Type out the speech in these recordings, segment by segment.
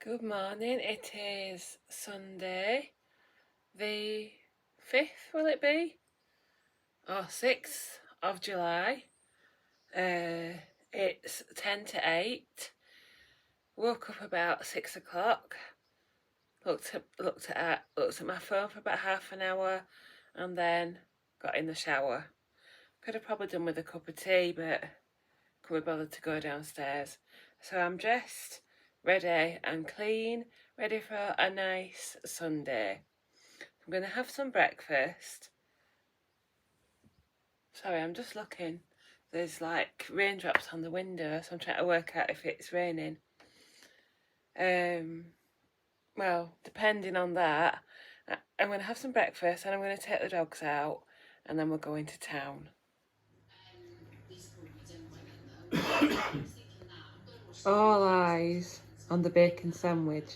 Good morning, it is Sunday the 5th, will it be? Or 6th of July. It's 10 to 8. Woke up about 6 o'clock. Looked at my phone for about half an hour and then got in the shower. Could have probably done with a cup of tea, but couldn't be bothered to go downstairs. So I'm dressed, ready and clean, ready for a nice Sunday. I'm going to have some breakfast. Sorry, I'm just looking. There's like raindrops on the window, so I'm trying to work out if it's raining. Well, depending on that, I'm going to have some breakfast and I'm going to take the dogs out and then we're going to town. All eyes on the bacon sandwich.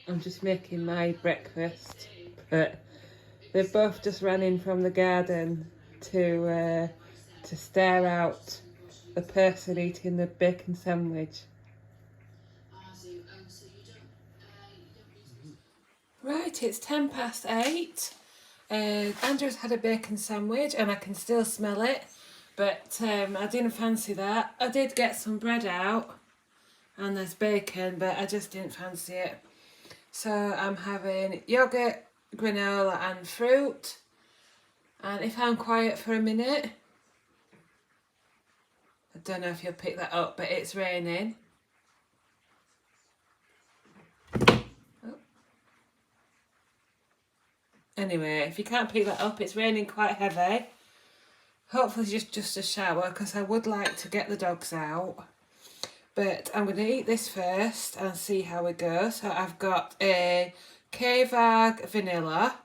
I'm just making my breakfast, but they've both just ran in from the garden to stare out the person eating the bacon sandwich. Right, it's 8:10. Andrew's had a bacon sandwich and I can still smell it, but I didn't fancy that. I did get some bread out and there's bacon, but I just didn't fancy it. So I'm having yoghurt, granola and fruit. And if I'm quiet for a minute, I don't know if you'll pick that up, but it's raining. Oh. Anyway, if you can't pick that up, it's raining quite heavy. Hopefully just a shower, because I would like to get the dogs out. But I'm going to eat this first and see how it goes. So I've got a K-Vag vanilla.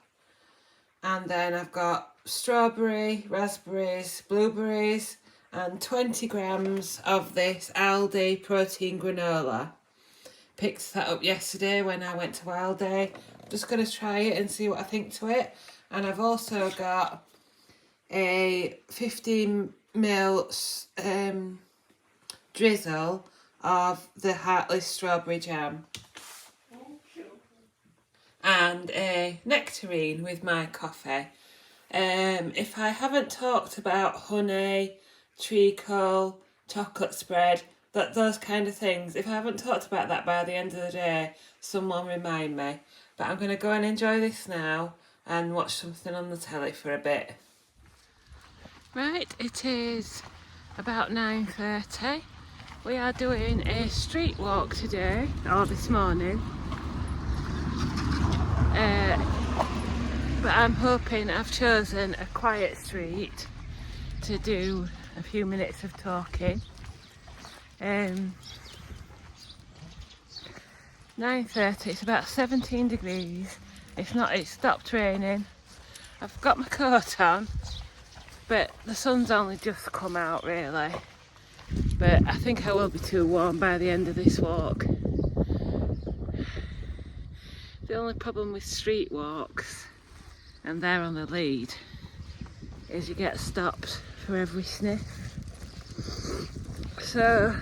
And then I've got strawberry, raspberries, blueberries and 20 grams of this Aldi protein granola. Picked that up yesterday when I went to Aldi. I'm just going to try it and see what I think to it. And I've also got a 15ml drizzle of the Heartless strawberry jam. And a nectarine with my coffee. If I haven't talked about honey, treacle, chocolate spread, those kind of things, if I haven't talked about that by the end of the day, someone remind me. But I'm going to go and enjoy this now and watch something on the telly for a bit. Right, it is about 9:30. We are doing a street walk today, or this morning. But I'm hoping I've chosen a quiet street to do a few minutes of talking. 9:30, it's about 17 degrees. It's stopped raining. I've got my coat on, but the sun's only just come out really. But I think I will be too warm by the end of this walk. The only problem with street walks, and they're on the lead, is you get stopped for every sniff. So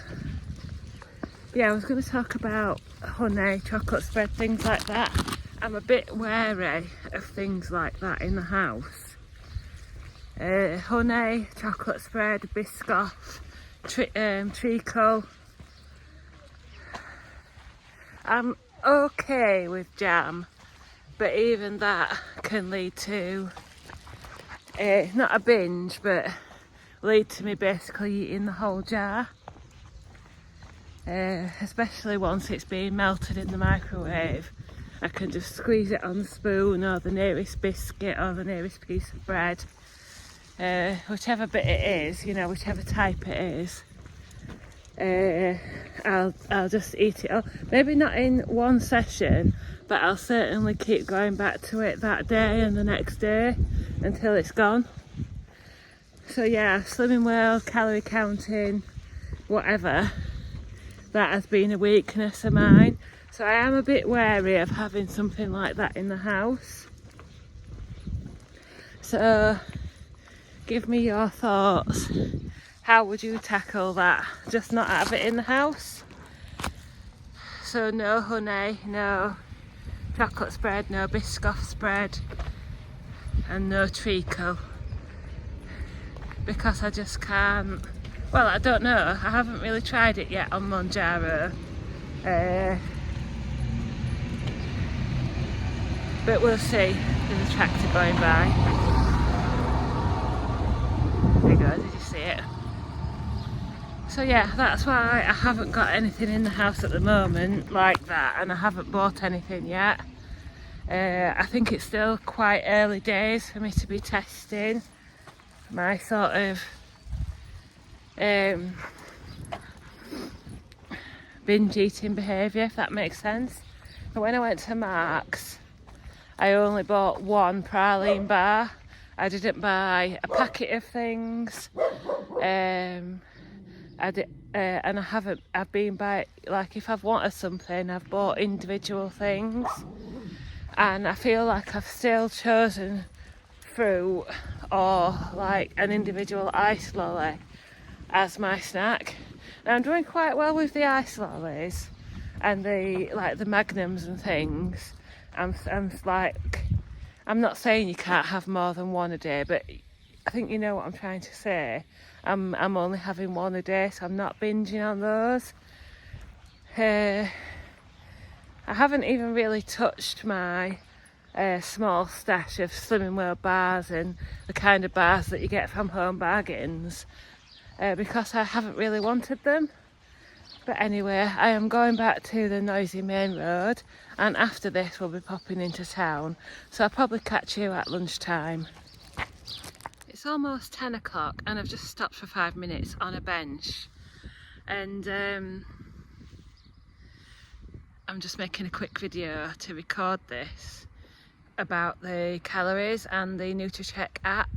yeah, I was going to talk about honey, chocolate spread, things like that. I'm a bit wary of things like that in the house. Honey, chocolate spread, Biscoff, treacle. I'm okay with jam, but even that can lead to not a binge, but lead to me basically eating the whole jar, especially once it's been melted in the microwave. I can just squeeze it on the spoon or the nearest biscuit or the nearest piece of bread, whichever bit it is, whichever type it is. I'll just eat it all. Maybe not in one session, but I'll certainly keep going back to it that day and the next day until it's gone. So yeah, Slimming World, calorie counting, whatever, that has been a weakness of mine. So I am a bit wary of having something like that in the house. So give me your thoughts. How would you tackle that? Just not have it in the house? So no honey, no chocolate spread, no Biscoff spread, and no treacle. Because I just can't. Well, I don't know. I haven't really tried it yet on Mounjaro. But we'll see. There's a tractor going by. There you go, did you see it? So yeah, that's why I haven't got anything in the house at the moment like that, and I haven't bought anything yet. I think it's still quite early days for me to be testing my sort of binge eating behaviour, if that makes sense. But when I went to Marks, I only bought one praline bar. I didn't buy a packet of things. And I haven't. I've been by, like, if I've wanted something, I've bought individual things, and I feel like I've still chosen fruit or like an individual ice lolly as my snack. Now I'm doing quite well with the ice lollies and the magnums and things. I'm not saying you can't have more than one a day, but I think you know what I'm trying to say. I'm only having one a day, so I'm not binging on those. I haven't even really touched my small stash of Slimming World bars and the kind of bars that you get from Home Bargains because I haven't really wanted them. But anyway, I am going back to the noisy main road, and after this we'll be popping into town, so I'll probably catch you at lunchtime. It's almost 10 o'clock and I've just stopped for 5 minutes on a bench, and I'm just making a quick video to record this about the calories and the NutriCheck app.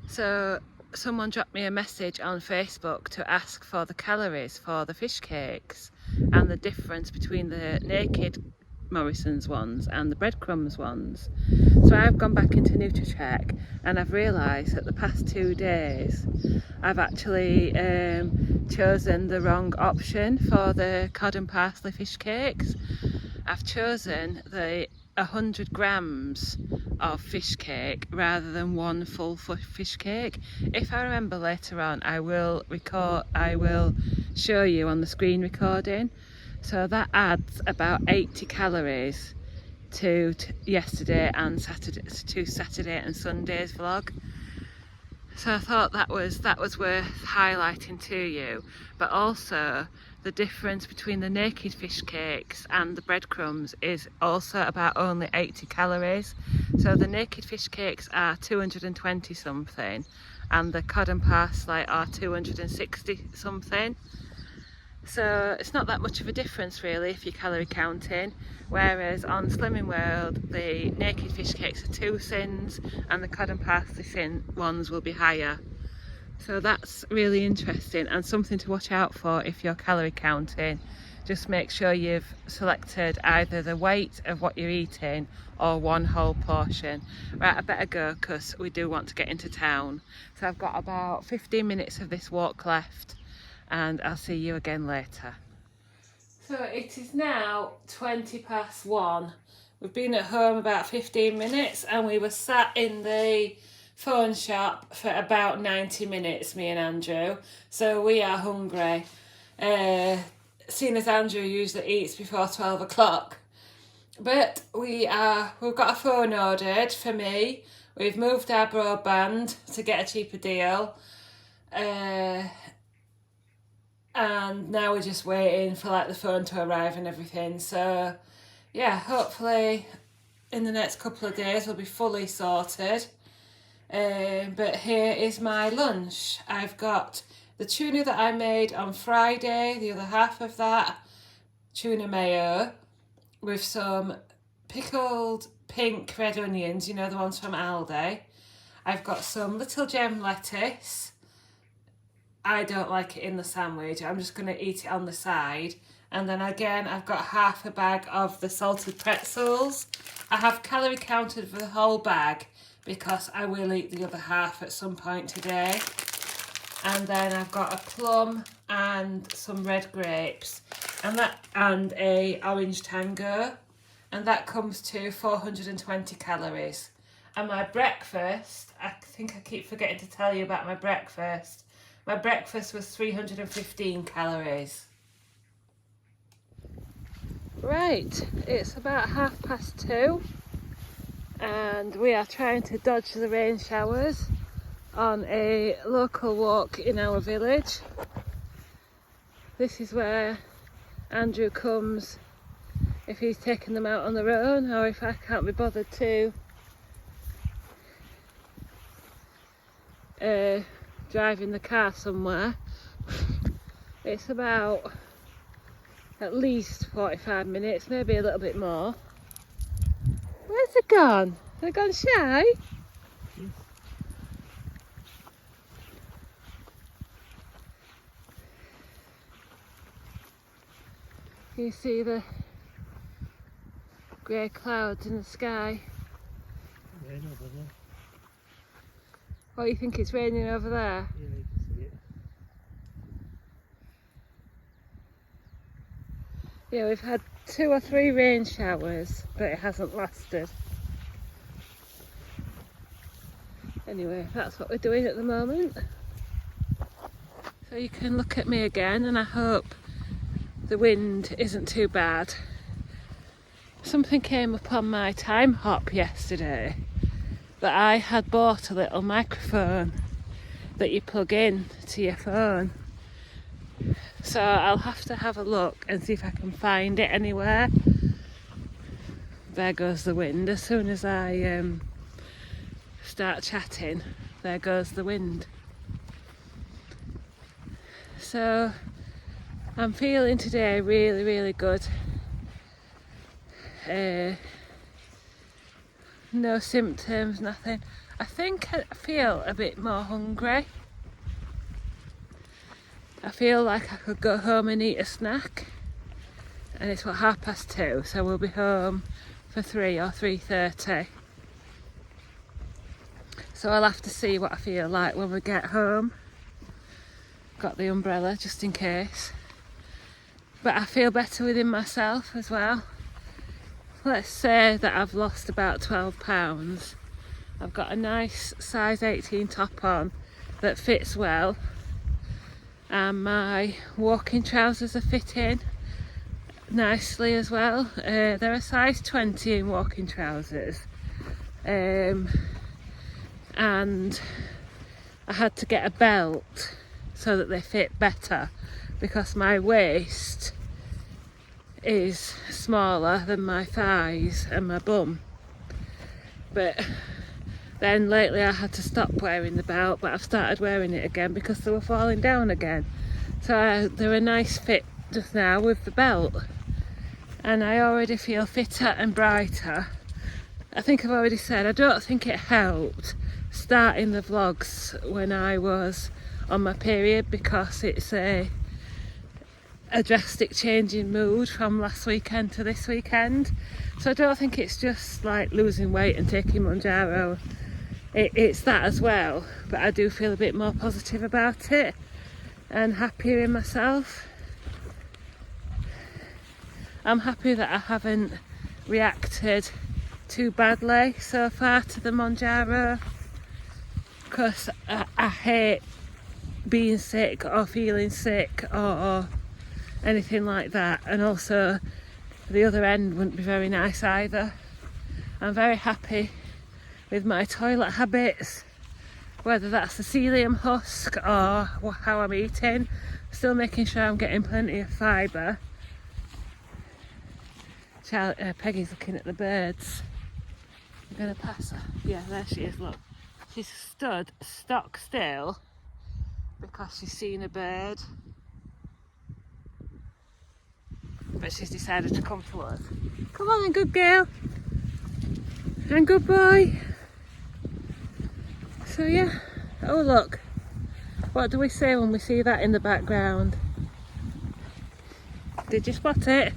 So someone dropped me a message on Facebook to ask for the calories for the fish cakes and the difference between the naked Morrison's ones and the breadcrumbs ones. So I've gone back into NutriCheck and I've realised that the past 2 days I've actually chosen the wrong option for the cod and parsley fish cakes. I've chosen the 100 grams of fish cake rather than one full fish cake. If I remember later on, I will show you on the screen recording. So that adds about 80 calories to yesterday and Saturday and Sunday's vlog. So I thought that was worth highlighting to you, but also the difference between the naked fish cakes and the breadcrumbs is also about only 80 calories. So the naked fish cakes are 220 something and the cod and parsley are 260 something. So it's not that much of a difference really if you're calorie counting, whereas on Slimming World the naked fish cakes are 2 sins and the cod and parsley ones will be higher. So that's really interesting and something to watch out for if you're calorie counting. Just make sure you've selected either the weight of what you're eating or one whole portion. Right, I better go because we do want to get into town. So I've got about 15 minutes of this walk left and I'll see you again later. So it is now 1:20. We've been at home about 15 minutes and we were sat in the phone shop for about 90 minutes, me and Andrew, so we are hungry, seeing as Andrew usually eats before 12 o'clock. But we've got a phone ordered for me, we've moved our broadband to get a cheaper deal, and now we're just waiting for like the phone to arrive and everything. So yeah, hopefully in the next couple of days we'll be fully sorted. But here is my lunch. I've got the tuna that I made on Friday, the other half of that, tuna mayo, with some pickled pink red onions, you know, the ones from Aldi. I've got some little gem lettuce. I don't like it in the sandwich, I'm just going to eat it on the side. And then again, I've got half a bag of the salted pretzels. I have calorie counted for the whole bag because I will eat the other half at some point today. and then I've got a plum and some red grapes, and a orange tango, and that comes to 420 calories. And my breakfast, I think I keep forgetting to tell you about my breakfast. My breakfast was 315 calories. Right, it's about 2:30 and we are trying to dodge the rain showers on a local walk in our village. This is where Andrew comes if he's taking them out on their own, or if I can't be bothered to driving the car somewhere. It's about at least 45 minutes, maybe a little bit more. Where's it gone? Has it gone shy? Yes. Can you see the grey clouds in the sky? Rain over there. Oh, you think it's raining over there? Yeah, you can see it. Yeah, we've had 2 or 3 rain showers, but it hasn't lasted. Anyway, that's what we're doing at the moment. So you can look at me again, and I hope the wind isn't too bad. Something came upon my time hop yesterday, that I had bought a little microphone that you plug in to your phone. So I'll have to have a look and see if I can find it anywhere. There goes the wind. As soon as I start chatting, there goes the wind. So I'm feeling today really, really good. No symptoms, nothing. I think I feel a bit more hungry. I feel like I could go home and eat a snack, and it's 2:30, so we'll be home for 3 or 3:30. So I'll have to see what I feel like when we get home. Got the umbrella just in case. But I feel better within myself as well. Let's say that I've lost about 12 pounds. I've got a nice size 18 top on that fits well, and my walking trousers are fitting nicely as well. They're a size 20 in walking trousers, and I had to get a belt so that they fit better because my waist is smaller than my thighs and my bum. But then lately I had to stop wearing the belt, but I've started wearing it again because they were falling down again. So they're a nice fit just now with the belt, and I already feel fitter and brighter. I think I've already said I don't think it helped starting the vlogs when I was on my period, because it's a drastic change in mood from last weekend to this weekend. So I don't think it's just like losing weight and taking Mounjaro. It's that as well, but I do feel a bit more positive about it and happier in myself. I'm happy that I haven't reacted too badly so far to the Mounjaro, because I hate being sick or feeling sick or anything like that, and also the other end wouldn't be very nice either. I'm very happy with my toilet habits, whether that's the psyllium husk or how I'm eating. Still making sure I'm getting plenty of fibre. Peggy's looking at the birds. I'm going to pass her. Yeah, there she is, look. She's stood stock still because she's seen a bird, but she's decided to come to us. Come on then, good girl and good boy. So yeah, oh look, what do we say when we see that in the background? Did you spot it?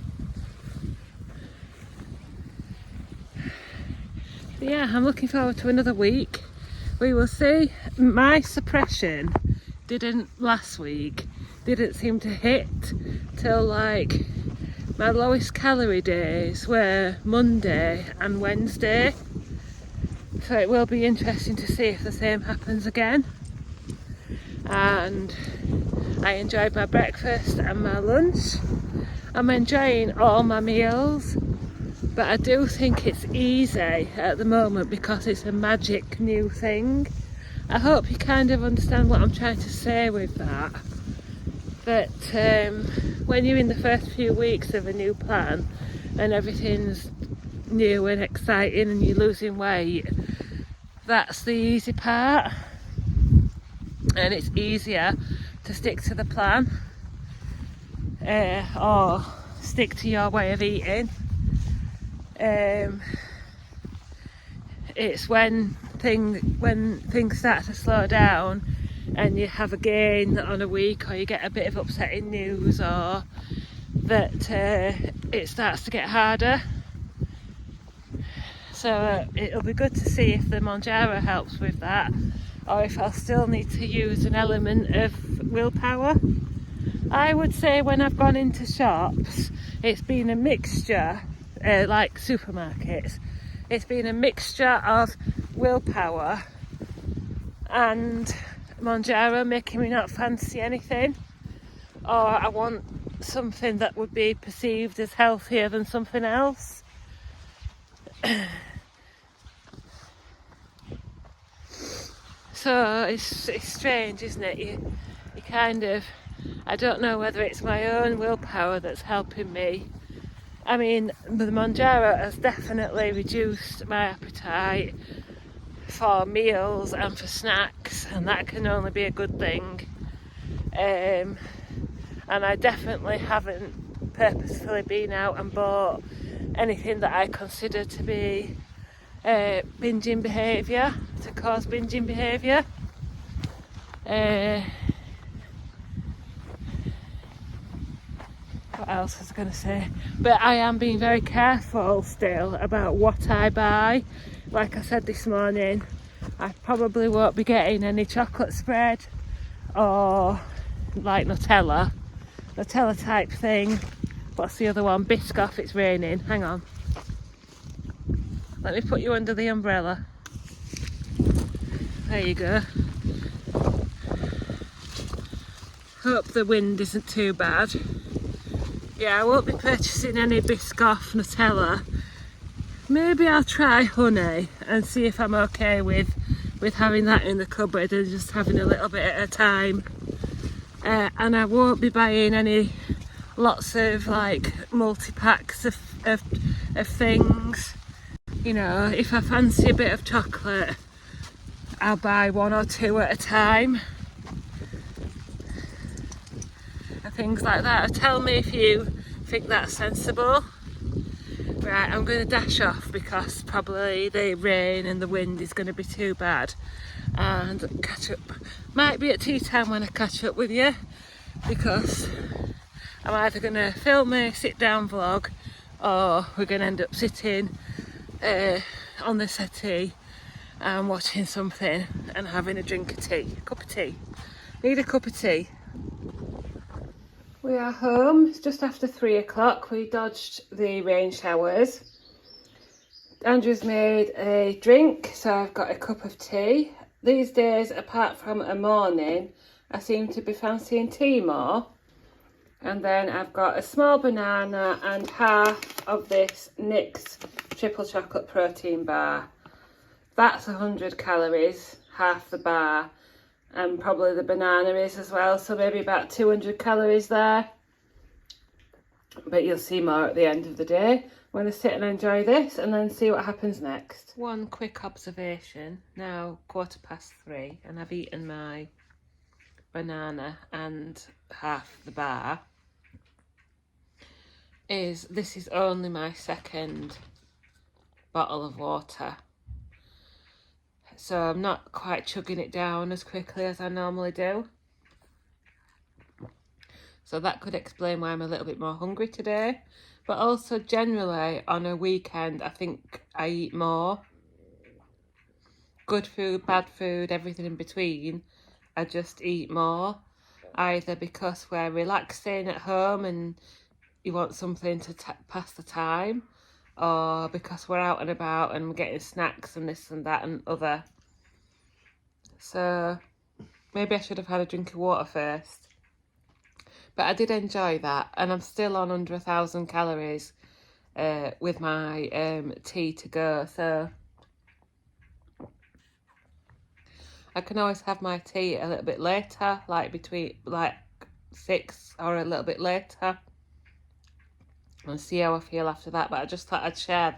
So yeah, I'm looking forward to another week. We will see. My suppression didn't last week, didn't seem to hit till like my lowest calorie days were Monday and Wednesday. So it will be interesting to see if the same happens again. And I enjoyed my breakfast and my lunch. I'm enjoying all my meals, but I do think it's easy at the moment because it's a magic new thing. I hope you kind of understand what I'm trying to say with that. That when you're in the first few weeks of a new plan and everything's new and exciting and you're losing weight, that's the easy part, and it's easier to stick to the plan or stick to your way of eating. It's when things start to slow down and you have a gain on a week, or you get a bit of upsetting news, or that it starts to get harder. So it'll be good to see if the Mounjaro helps with that, or if I'll still need to use an element of willpower. I would say when I've gone into shops, it's been a mixture, like supermarkets, it's been a mixture of willpower and Mounjaro making me not fancy anything, or I want something that would be perceived as healthier than something else. So it's strange, isn't it? You kind of, I don't know whether it's my own willpower that's helping me. I mean, the Mounjaro has definitely reduced my appetite for meals and for snacks, and that can only be a good thing. And I definitely haven't purposefully been out and bought anything that I consider to be binging behaviour, to cause binging behaviour. What else was I going to say? But I am being very careful still about what I buy. Like I said this morning, I probably won't be getting any chocolate spread or like Nutella type thing. What's the other one? Biscoff. It's raining. Hang on. Let me put you under the umbrella. There you go. Hope the wind isn't too bad. Yeah, I won't be purchasing any Biscoff Nutella. Maybe I'll try honey and see if I'm okay with having that in the cupboard and just having a little bit at a time. And I won't be buying any lots of like multi-packs of things. You know, if I fancy a bit of chocolate, I'll buy one or two at a time. And things like that. Tell me if you think that's sensible. Right, I'm going to dash off because probably the rain and the wind is going to be too bad. And catch up. Might be at tea time when I catch up with you, because I'm either going to film a sit down vlog, or we're going to end up sitting on the settee and watching something and having a drink of tea. A cup of tea. Need a cup of tea. We are home. It's just after 3 o'clock. We dodged the rain showers. Andrew's made a drink, so I've got a cup of tea. These days, apart from a morning, I seem to be fancying tea more. And then I've got a small banana and half of this NYX triple chocolate protein bar. That's 100 calories, half the bar. And probably the banana is as well, so maybe about 200 calories there. But you'll see more at the end of the day. I'm going to sit and enjoy this and then see what happens next. One quick observation. Now 3:15 and I've eaten my banana and half the bar. This is only my second bottle of water. So I'm not quite chugging it down as quickly as I normally do. So that could explain why I'm a little bit more hungry today. But also generally on a weekend, I think I eat more. Good food, bad food, everything in between. I just eat more, either because we're relaxing at home and you want something to pass the time, or because we're out and about and we're getting snacks and this and that and other. So maybe I should have had a drink of water first. But I did enjoy that, and I'm still on under 1,000 calories with my tea to go. So I can always have my tea a little bit later, like between 6 or a little bit later, and see how I feel after that. But I just thought I'd share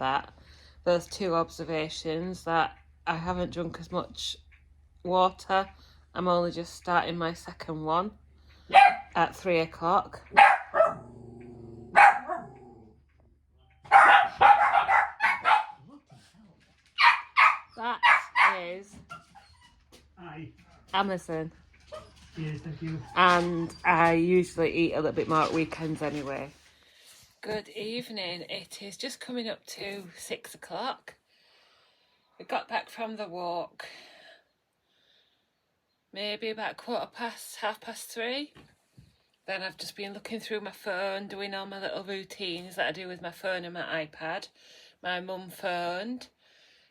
those two observations, that I haven't drunk as much water. I'm only just starting my second one at 3 o'clock. That is Amazon. Yes, thank you. And I usually eat a little bit more at weekends anyway. Good evening. It is just coming up to 6 o'clock. We got back from the walk maybe about 3:15. Then I've just been looking through my phone, doing all my little routines that I do with my phone and my iPad. My mum phoned,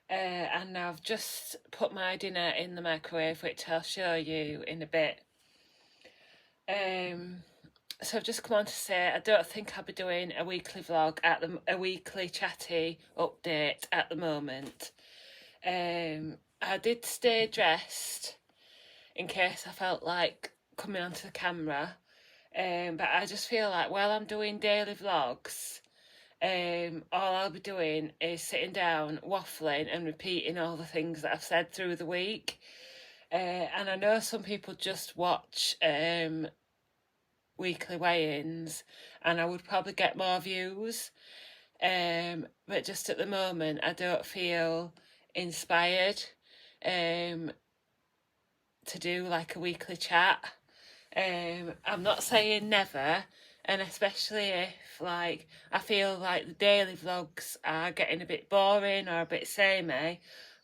and now I've just put my dinner in the microwave, which I'll show you in a bit. So I've just come on to say I don't think I'll be doing a weekly vlog a weekly chatty update at the moment. I did stay dressed in case I felt like coming onto the camera. But I just feel like while I'm doing daily vlogs, all I'll be doing is sitting down, waffling and repeating all the things that I've said through the week. And I know some people just watch weekly weigh-ins, and I would probably get more views. But just at the moment, I don't feel inspired to do like a weekly chat. I'm not saying never, and especially if like I feel like the daily vlogs are getting a bit boring or a bit samey,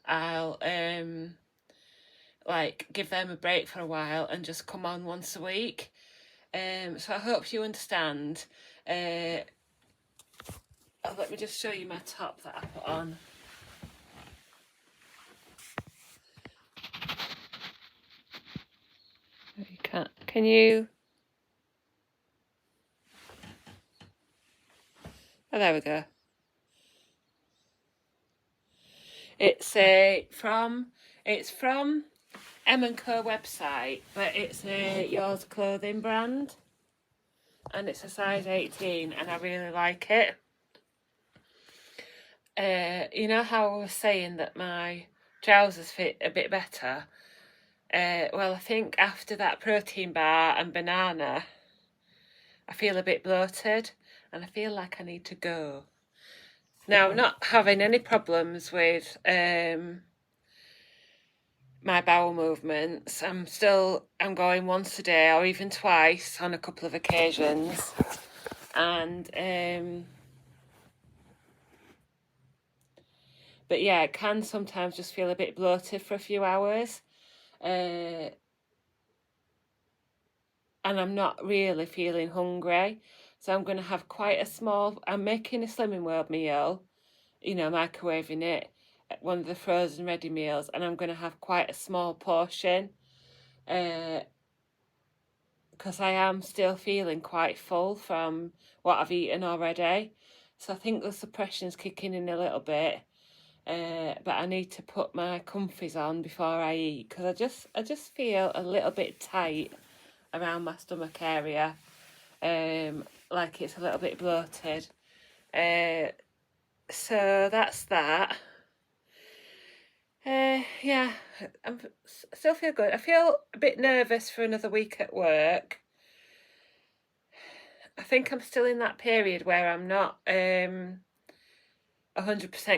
I'll like give them a break for a while and just come on once a week. So I hope you understand. Let me just show you my top that I put on. You can't. Can you? Oh, there we go. It's from M&Co website, but it's a Yours clothing brand, and it's a size 18, and I really like it. You know how I was saying that my trousers fit a bit better? Well, I think after that protein bar and banana, I feel a bit bloated, and I feel like I need to go. Now, I'm not having any problems with my bowel movements. I'm going once a day or even twice on a couple of occasions, and but yeah, it can sometimes just feel a bit bloated for a few hours, and I'm not really feeling hungry, so I'm going to have quite a small. I'm making a Slimming World meal, you know, microwaving it, one of the frozen ready meals, and I'm going to have quite a small portion because I am still feeling quite full from what I've eaten already. So I think the suppression's kicking in a little bit, but I need to put my comfies on before I eat, because I just feel a little bit tight around my stomach area, like it's a little bit bloated. So that's that. Yeah, I still feel good. I feel a bit nervous for another week at work. I think I'm still in that period where I'm not 100%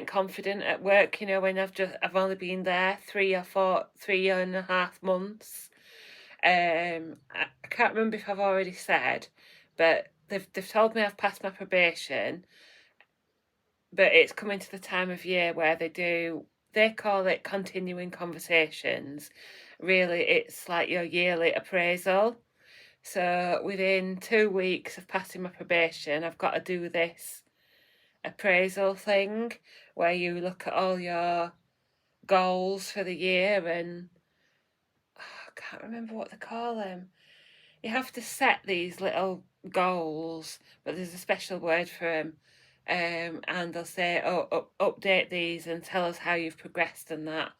confident at work, you know, when I've only been there 3.5 months. I can't remember if I've already said, but they've told me I've passed my probation, but it's coming to the time of year where they call it continuing conversations, really it's like your yearly appraisal. So within 2 weeks of passing my probation, I've got to do this appraisal thing where you look at all your goals for the year, and I can't remember what they call them. You have to set these little goals, but there's a special word for them. And they'll say, oh, update these and tell us how you've progressed and that.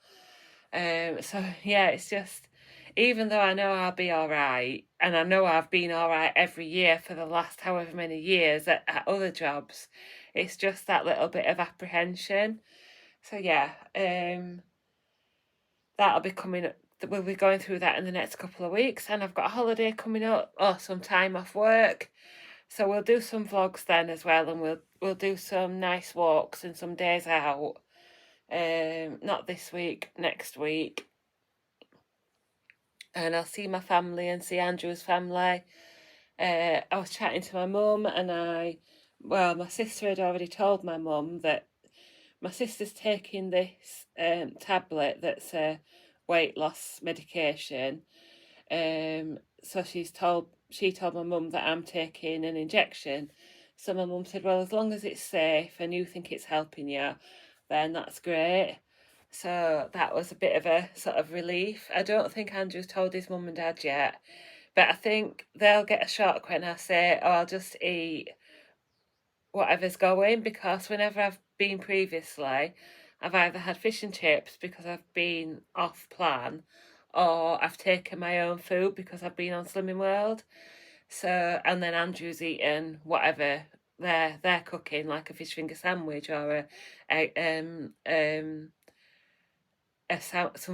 So yeah, it's just, even though I know I'll be all right, and I know I've been all right every year for the last however many years at other jobs, it's just that little bit of apprehension. So yeah, that'll be coming up. We'll be going through that in the next couple of weeks, and I've got a holiday coming up, or some time off work. So we'll do some vlogs then as well, and we'll do some nice walks and some days out. Not this week, next week. And I'll see my family and see Andrew's family. I was chatting to my mum, and my sister had already told my mum that my sister's taking this tablet that's a weight loss medication. So she told my mum that I'm taking an injection. So my mum said, well, as long as it's safe and you think it's helping you, then that's great. So that was a bit of a sort of relief. I don't think Andrew's told his mum and dad yet, but I think they'll get a shock when I say, oh, I'll just eat whatever's going, because whenever I've been previously, I've either had fish and chips because I've been off plan, or I've taken my own food because I've been on Slimming World. So, and then Andrew's eaten whatever they're cooking, like a fish finger sandwich or some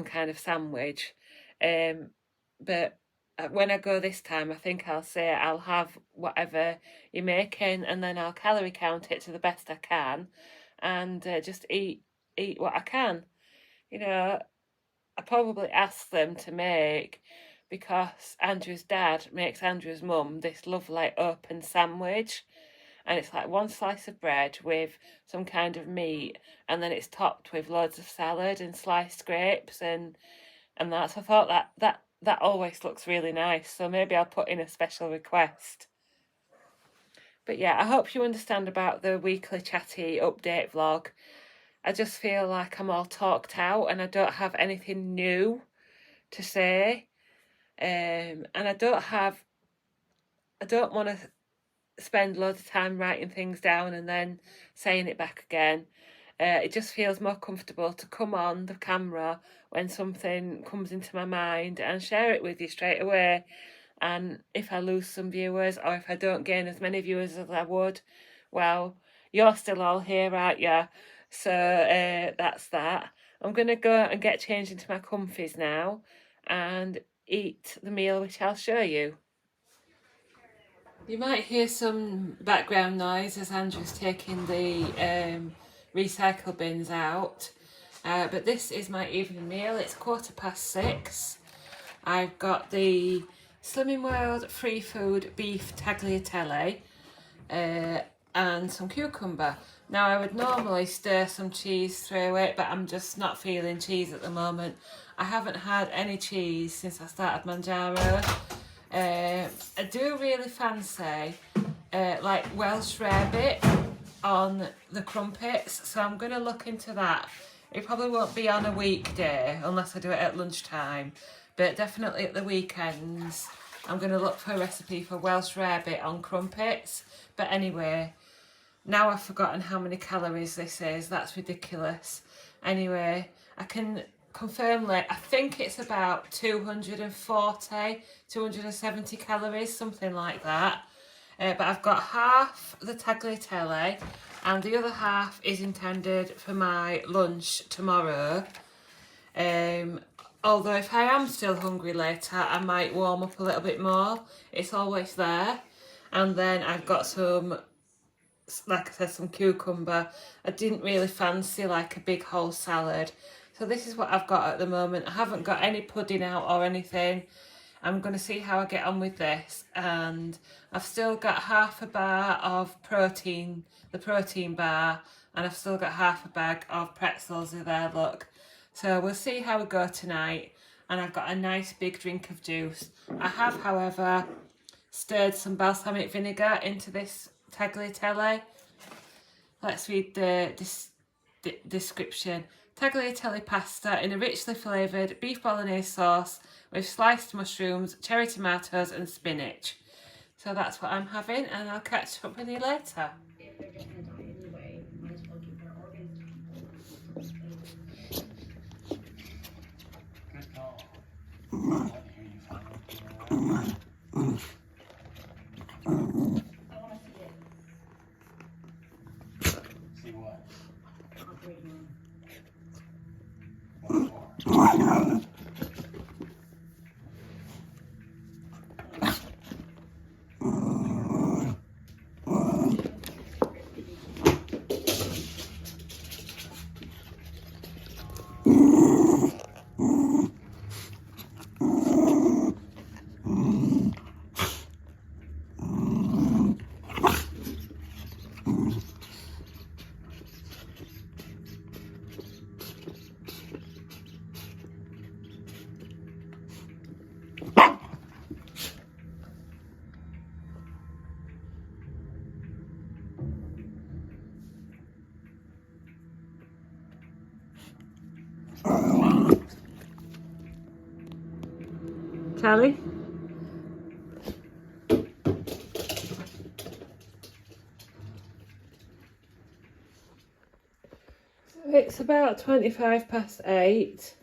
kind of sandwich. But when I go this time, I think I'll say I'll have whatever you're making, and then I'll calorie count it to the best I can, and just eat what I can. You know, I probably ask them to make, because Andrew's dad makes Andrew's mum this lovely open sandwich, and it's like one slice of bread with some kind of meat, and then it's topped with loads of salad and sliced grapes and that. So I thought that always looks really nice, so maybe I'll put in a special request. But yeah, I hope you understand about the weekly chatty update vlog. I just feel like I'm all talked out and I don't have anything new to say. And I don't want to spend loads of time writing things down and then saying it back again. It just feels more comfortable to come on the camera when something comes into my mind and share it with you straight away. And if I lose some viewers, or if I don't gain as many viewers as I would, well, you're still all here, aren't you? So that's that. I'm going to go and get changed into my comfies now and eat the meal, which I'll show you. You might hear some background noise as Andrew's taking the recycle bins out. But this is my evening meal. It's 6:15. I've got the Slimming World free food beef tagliatelle and some cucumber. Now I would normally stir some cheese through it, but I'm just not feeling cheese at the moment. I haven't had any cheese since I started Mounjaro. I do really fancy like Welsh rarebit on the crumpets, so I'm going to look into that. It probably won't be on a weekday unless I do it at lunchtime, but definitely at the weekends I'm going to look for a recipe for Welsh rarebit on crumpets. But anyway, now I've forgotten how many calories this is. That's ridiculous. Anyway, I can confirm later. I think it's about 240, 270 calories, something like that. But I've got half the tagliatelle and the other half is intended for my lunch tomorrow. Although if I am still hungry later, I might warm up a little bit more. It's always there. And then I've got some, like I said, some cucumber. I didn't really fancy like a big whole salad. So this is what I've got at the moment. I haven't got any pudding out or anything. I'm going to see how I get on with this. And I've still got half a bar of protein, the protein bar, and I've still got half a bag of pretzels in there, look. So we'll see how we go tonight. and I've got a nice big drink of juice. I have, however, stirred some balsamic vinegar into this tagliatelle. Let's read the description. Tagliatelle pasta in a richly flavoured beef bolognese sauce with sliced mushrooms, cherry tomatoes and spinach. So that's what I'm having, and I'll catch up with you later. If they're just gonna die anyway, might as well keep their organs. Good call. I I wanna see it. See what? Operating room. What for? Charlie? It's about 8:25.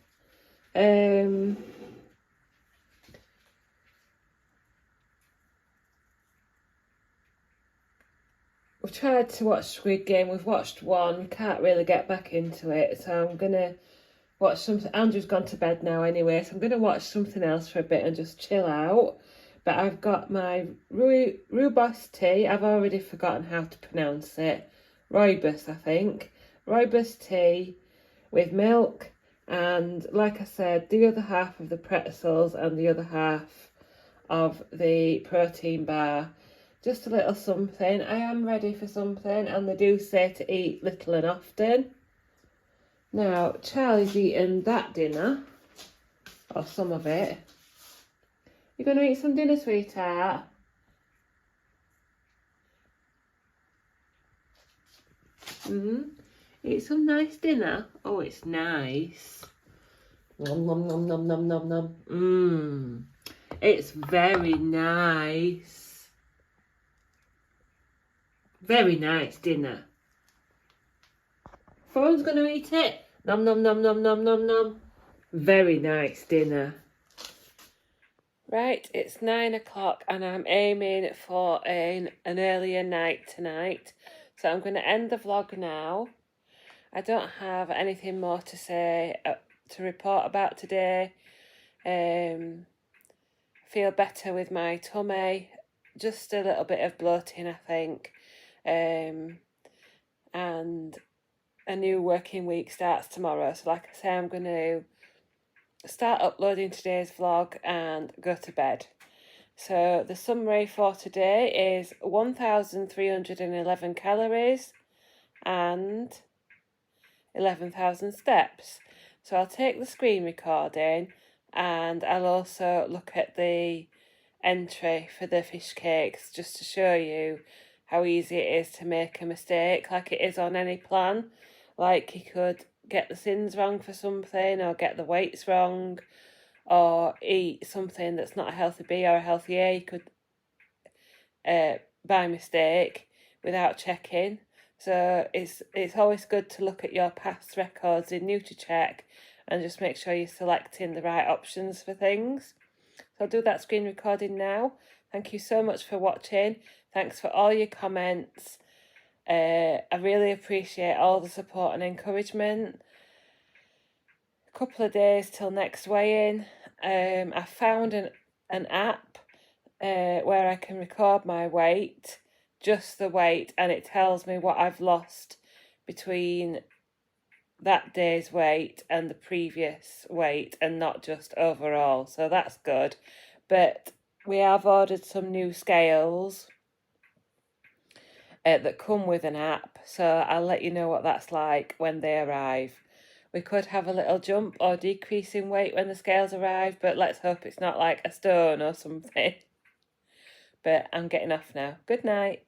We've tried to watch Squid Game. We've watched one. Can't really get back into it, so I'm gonna watch something. Andrew's gone to bed now anyway, so I'm gonna watch something else for a bit and just chill out. But I've got my rooibos tea. I've already forgotten how to pronounce it. Rooibos, I think. Rooibos tea with milk, and like I said, the other half of the pretzels and the other half of the protein bar. Just a little something. I am ready for something, and they do say to eat little and often. Now, Charlie's eaten that dinner, or some of it. You going to eat some dinner, sweetheart? Eat some nice dinner. Oh, it's nice. Nom nom nom nom nom nom nom. It's very nice. Very nice dinner. Fawn's going to eat it. Nom nom nom nom nom nom nom. Very nice dinner. Right, it's 9 o'clock and I'm aiming for an earlier night tonight. So I'm going to end the vlog now. I don't have anything more to say, to report about today. Feel better with my tummy. Just a little bit of bloating, I think. And a new working week starts tomorrow. So like I say, I'm going to start uploading today's vlog and go to bed. So the summary for today is 1,311 calories and 11,000 steps. So I'll take the screen recording and I'll also look at the entry for the fish cakes just to show you how easy it is to make a mistake, like it is on any plan. Like you could get the sins wrong for something, or get the weights wrong, or eat something that's not a healthy B or a healthy A. You could by mistake without checking. So it's always good to look at your past records in NutriCheck and just make sure you're selecting the right options for things. So I'll do that screen recording now. Thank you so much for watching. Thanks for all your comments. I really appreciate all the support and encouragement. A couple of days till next weigh-in. I found an app where I can record my weight, just the weight, and it tells me what I've lost between that day's weight and the previous weight, and not just overall. So that's good. But we have ordered some new scales that come with an app, so I'll let you know what that's like when they arrive. we could have a little jump or decrease in weight when the scales arrive, but let's hope it's not like a stone or something. But I'm getting off now. Good night.